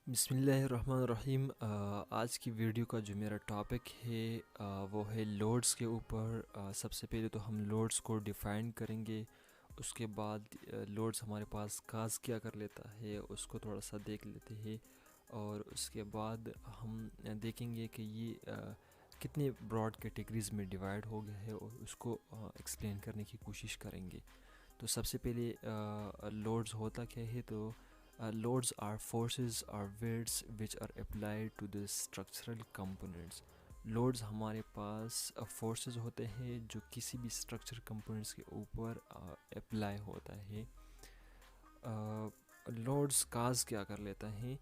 बिस्मिल्लाहिर्रहमानिर्रहीम। आज की वीडियो का जो मेरा टॉपिक है वो है लोड्स के ऊपर। सबसे पहले तो हम लोड्स को डिफ़ाइन करेंगे। उसके बाद लोड्स हमारे पास काज क्या कर लेता है उसको थोड़ा सा देख लेते हैं। और उसके बाद हम देखेंगे कि ये कितने ब्रॉड कैटेगरीज़ में डिवाइड हो गया है और उसको एक्सप्लेन करने की कोशिश करेंगे। तो सबसे पहले लोड्स होता क्या है। तो loads are forces or weights which are applied to the structural components. Loads हमारे पास फोर्सेस होते हैं जो किसी भी स्ट्रक्चर कंपोनेंट्स के ऊपर अप्लाई होता है। लोड्स काज क्या कर लेता है।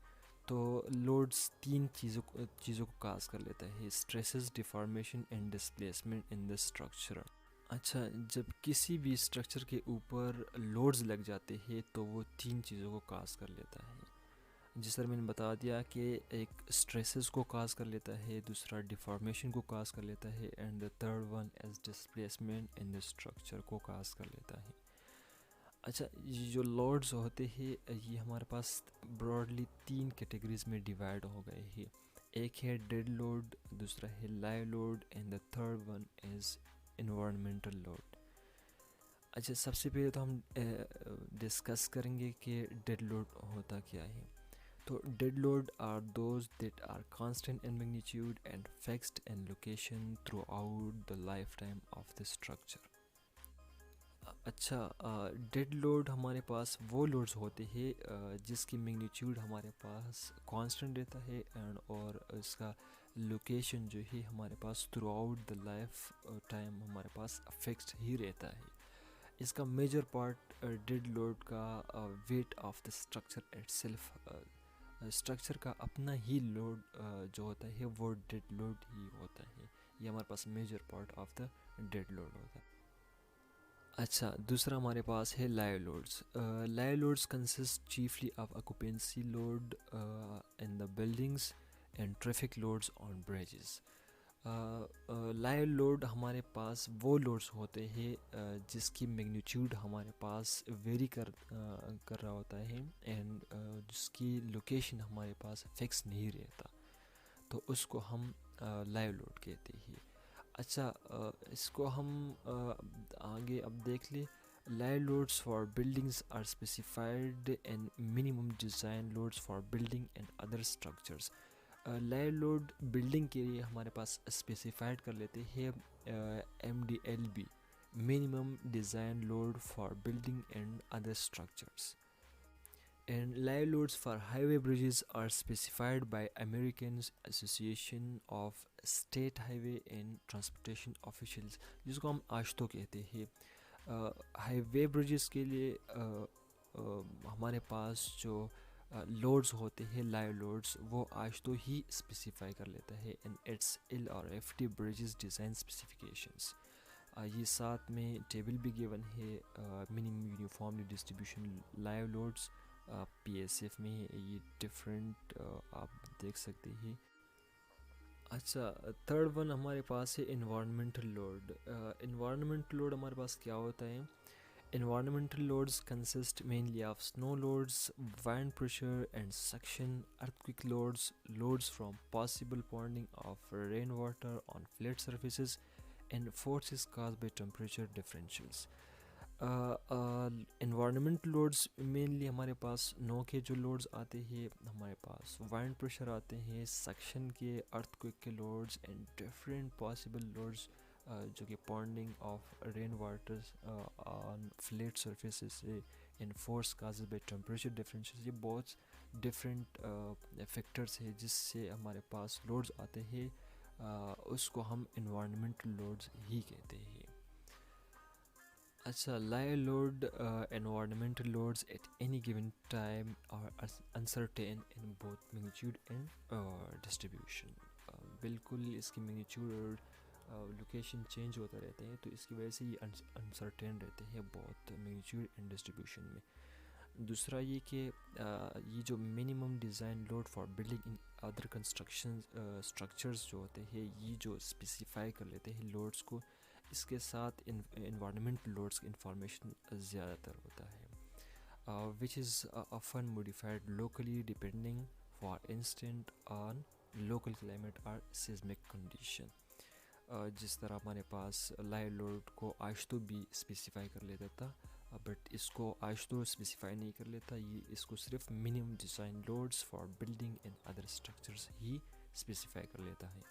तो लोड्स तीन चीज़ों को काज कर लेता है: stresses, deformation and displacement in the structure. अच्छा, जब किसी भी स्ट्रक्चर के ऊपर लोड्स लग जाते हैं तो वो तीन चीज़ों को काज कर लेता है। जिस तरह मैंने बता दिया कि एक स्ट्रेसेस को काज कर लेता है, दूसरा डिफॉर्मेशन को काज कर लेता है and the third one as displacement in the structure को काज कर लेता है। अच्छा, ये जो लोड्स होते हैं ये हमारे पास ब्रॉडली तीन कैटेगरीज में डिवाइड हो गए हैं। एक है डेड लोड, दूसरा है live load and the third one is environmental load. अच्छा, सबसे पहले तो हम डिस्कस करेंगे कि डेड लोड होता क्या है। तो dead load are those that are constant in magnitude and fixed in location throughout the lifetime of the structure. अच्छा, डेड लोड हमारे पास वो लोड्स होते हैं जिसकी मैग्नीट्यूड हमारे पास कांस्टेंट रहता है एंड और इसका लोकेशन जो है हमारे pass through out the life time हमारे पास फिक्स्ड ही रहता है। इसका मेजर पार्ट डेड लोड का weight of the structure itself, structure का अपना ही लोड जो होता है वो डेड लोड ही होता है। ये हमारे पास major part of the dead load होता है। अच्छा, दूसरा हमारे पास है live loads. Live loads consist chiefly of occupancy load in the buildings and traffic loads on bridges. Live load हमारे पास वो लोड्स होते हैं जिसकी मैग्नीट्यूड हमारे पास वेरी कर रहा होता है एंड जिसकी लोकेशन हमारे पास फिक्स नहीं रहता, तो उसको हम लाइव लोड कहते हैं। अच्छा, इसको हम आगे अब देख ले। Live loads for buildings are specified and minimum design loads for building and other structures. Live load building के लिए हमारे पास स्पेसिफाइड कर लेते हैं MDLB, minimum design load for building and other structures. And live loads for highway bridges are specified by American Association of State Highway and Transportation Officials, जिसको हम आश्तो कहते हैं। हाईवे ब्रिजेस के लिए हमारे पास जो लोड्स होते हैं लाइव लोड्स वो आश्तो ही स्पेसिफाई कर लेता है in its LRFT bridges design specifications. ये साथ में टेबल भी गिवन है minimum uniformly distribution live loads PSF में ये डिफरेंट आप देख सकते हैं। अच्छा, थर्ड वन हमारे पास है इन्वायरमेंटल लोड। इन्वायरमेंटल लोड हमारे पास क्या होता है। Environmental loads consist mainly of snow loads, wind pressure and suction, earthquake loads, loads from possible ponding of rainwater on flat surfaces, and forces caused by temperature differentials. Environment loads mainly हमारे पास no के जो loads आते हैं, हमारे पास wind pressure आते हैं, suction के, earthquake के loads and different possible loads जो कि ponding of rain waters on flat surfaces से in force causes by temperature differences. ये बहुत डिफरेंट फैक्टर्स है जिससे हमारे पास लोड्स आते हैं, उसको हम इन्वायरमेंटल लोड्स ही कहते हैं। अच्छा, live load environmental loads at any given time are uncertain in both magnitude and distribution. बिल्कुल इसकी मैग्नीट्यूड और लोकेशन चेंज होता रहते हैं, तो इसकी वजह से ये अनसर्टेन रहते हैं बहुत मैग्नीट्यूड एंड डिस्ट्रीब्यूशन में। दूसरा ये कि ये जो minimum design load for building in other construction structures जो होते हैं ये जो स्पेसिफाई कर लेते हैं लोड्स को, इसके साथ इन्वायरमेंट लोड्स की इंफॉर्मेशन ज़्यादातर होता है which is often modified locally depending for instant on local climate और सिस्मिक कंडीशन। जिस तरह हमारे पास लाइव लोड को आशतो भी स्पेसिफाई कर लेता था, बट इसको आशतो स्पेसिफाई नहीं कर लेता, ये इसको सिर्फ minimum design loads for building and other structures he specify कर लेता है।